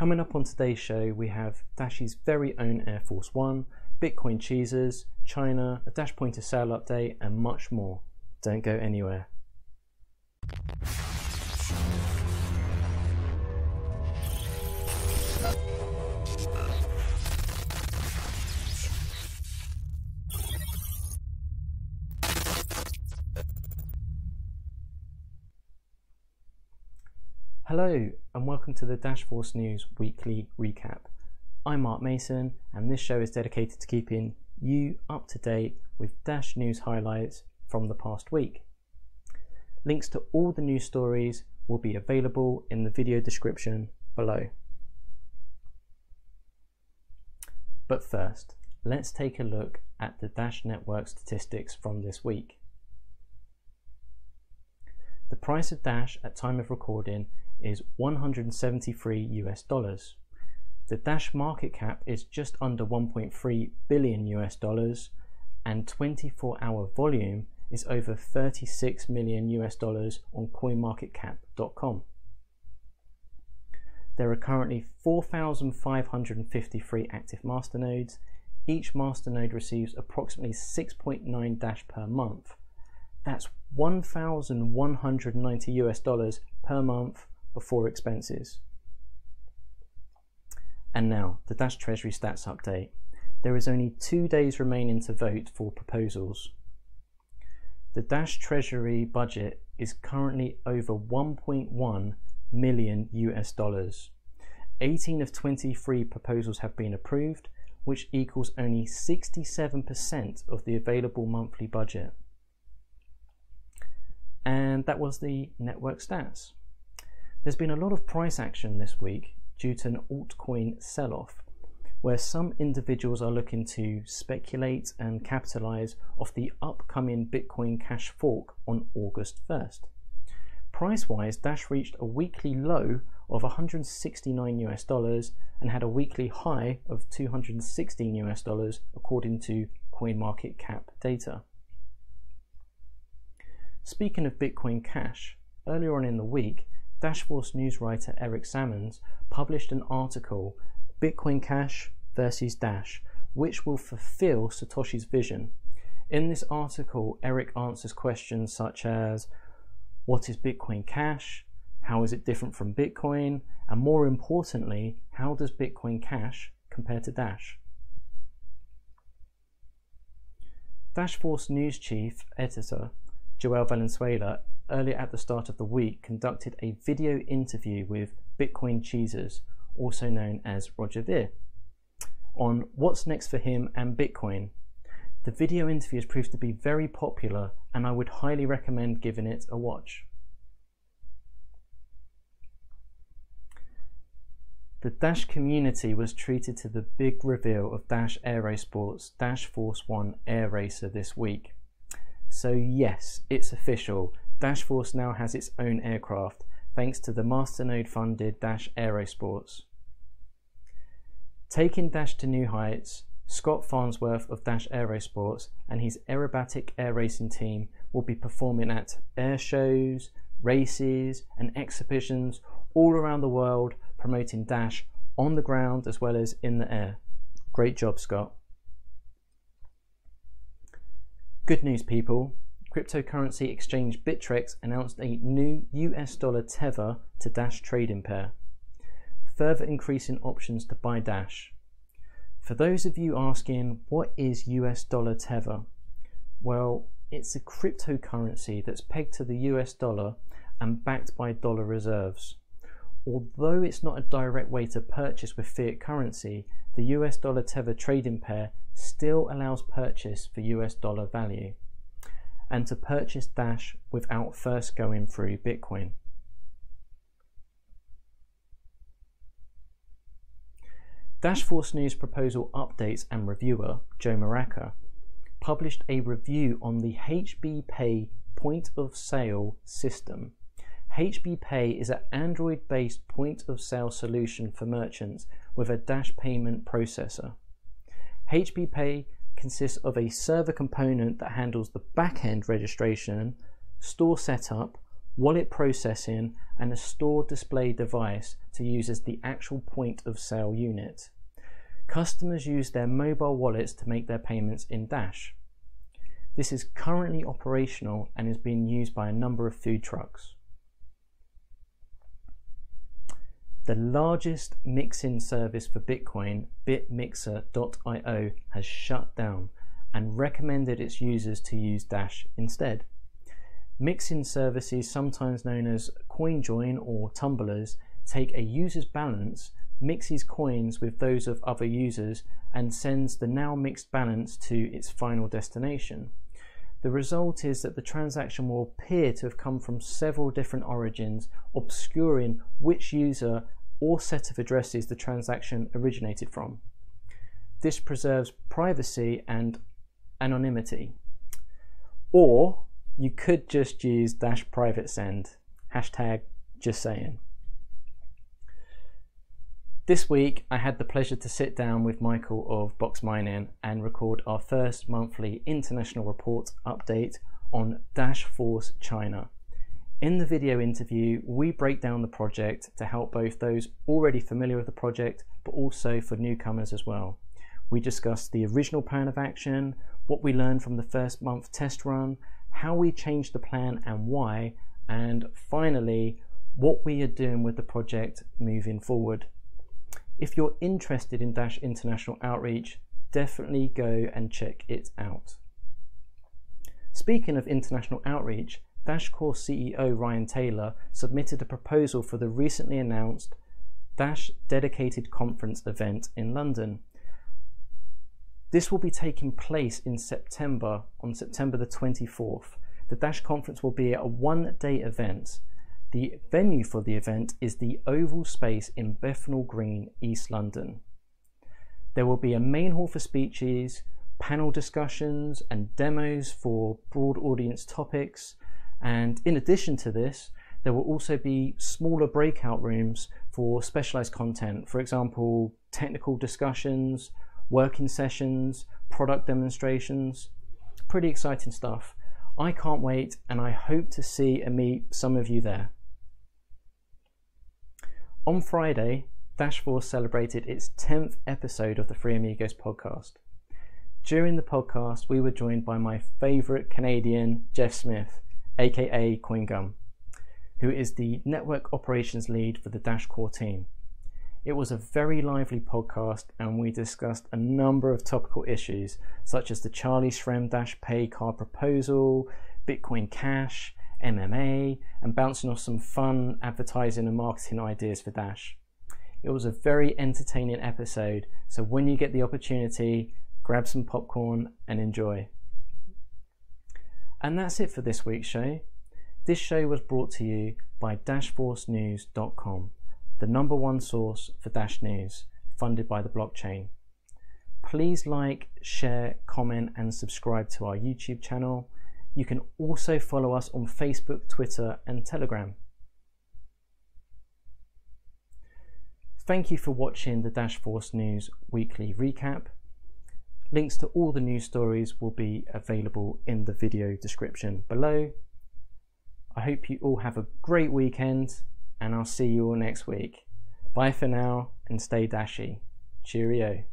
Coming up on today's show, we have Dash's very own Air Force One, Bitcoin cheeses, China, a Dash point of sale update, and much more. Don't go anywhere. Hello and welcome to the Dashforce News Weekly Recap. I'm Mark Mason and this show is dedicated to keeping you up to date with Dash news highlights from the past week. Links to all the news stories will be available in the video description below. But first, let's take a look at the Dash network statistics from this week. The price of Dash at time of recording is $173 US. The Dash market cap is just under $1.3 billion US, and 24-hour volume is over $36 million US on coinmarketcap.com. There are currently 4,553 active masternodes. Each masternode receives approximately 6.9 Dash per month. That's $1,190 US per month before expenses. And now, the Dash Treasury Stats update. There is only 2 days remaining to vote for proposals. The Dash Treasury budget is currently over $1.1 million US. 18 of 23 proposals have been approved, which equals only 67% of the available monthly budget. And that was the network stats. There's been a lot of price action this week due to an altcoin sell-off, where some individuals are looking to speculate and capitalize off the upcoming Bitcoin Cash fork on August 1st. Price-wise, Dash reached a weekly low of $169 US and had a weekly high of $216 US according to CoinMarketCap data. Speaking of Bitcoin Cash, earlier on in the week, Dashforce news writer Eric Sammons published an article, Bitcoin Cash versus Dash, which will fulfill Satoshi's vision. In this article, Eric answers questions such as, what is Bitcoin Cash? How is it different from Bitcoin? And more importantly, how does Bitcoin Cash compare to Dash? Dashforce news chief editor Joel Valenzuela earlier at the start of the week conducted a video interview with Bitcoin cheeses, also known as Roger Ver, on what's next for him and Bitcoin. The video interview has proved to be very popular and I would highly recommend giving it a watch. The Dash community was treated to the big reveal of Dash Aerosports Dash Force One Air Racer this week. So yes, it's official. Dashforce now has its own aircraft, thanks to the masternode funded Dash Aerosports. Taking Dash to new heights, Scott Farnsworth of Dash Aerosports and his aerobatic air racing team will be performing at air shows, races and exhibitions all around the world, promoting Dash on the ground as well as in the air. Great job, Scott. Good news, people. Cryptocurrency exchange Bittrex announced a new US dollar tether to Dash trading pair, further increasing options to buy Dash. For those of you asking, what is US dollar tether? Well, it's a cryptocurrency that's pegged to the US dollar and backed by dollar reserves. Although it's not a direct way to purchase with fiat currency, the US dollar tether trading pair still allows purchase for US dollar value and to purchase Dash without first going through Bitcoin. Dashforce News proposal updates and reviewer Joe Maraca published a review on the HB Pay point of sale system. HB Pay is an Android-based point of sale solution for merchants with a Dash payment processor. HB Pay consists of a server component that handles the back-end registration, store setup, wallet processing, and a store display device to use as the actual point of sale unit. Customers use their mobile wallets to make their payments in Dash. This is currently operational and is being used by a number of food trucks. The largest mixing service for Bitcoin, bitmixer.io, has shut down and recommended its users to use Dash instead. Mixing services, sometimes known as CoinJoin or tumblers, take a user's balance, mixes coins with those of other users, and sends the now mixed balance to its final destination. The result is that the transaction will appear to have come from several different origins, obscuring which user or set of addresses the transaction originated from. This preserves privacy and anonymity. Or you could just use Dash private send. Hashtag just saying. This week I had the pleasure to sit down with Michael of Box Mining and record our first monthly international report update on Dash Force China. In the video interview, we break down the project to help both those already familiar with the project, but also for newcomers as well. We discuss the original plan of action, what we learned from the first month test run, how we changed the plan and why, and finally, what we are doing with the project moving forward. If you're interested in Dash International Outreach, definitely go and check it out. Speaking of international outreach, Dash Core CEO Ryan Taylor submitted a proposal for the recently announced Dash Dedicated Conference event in London. This will be taking place in September, on September the 24th. The Dash conference will be a one-day event. The venue for the event is the Oval Space in Bethnal Green, East London. There will be a main hall for speeches, panel discussions and demos for broad audience topics, and in addition to this, there will also be smaller breakout rooms for specialized content, for example, technical discussions, working sessions, product demonstrations. Pretty exciting stuff. I can't wait, and I hope to see and meet some of you there. On Friday, Dashforce celebrated its 10th episode of the Free Amigos podcast. During the podcast, we were joined by my favourite Canadian, Jeff Smith, aka CoinGum, who is the network operations lead for the Dash Core team. It was a very lively podcast, and we discussed a number of topical issues such as the Charlie Shrem Dash Pay card proposal, Bitcoin Cash, MMA, and bouncing off some fun advertising and marketing ideas for Dash. It was a very entertaining episode, so when you get the opportunity, grab some popcorn and enjoy. And that's it for this week's show. This show was brought to you by dashforcenews.com, the #1 source for Dash News, funded by the blockchain. Please like, share, comment and subscribe to our YouTube channel. You can also follow us on Facebook, Twitter and Telegram. Thank you for watching the Dashforce News weekly recap. Links to all the news stories will be available in the video description below. I hope you all have a great weekend, and I'll see you all next week. Bye for now and stay dashy. Cheerio.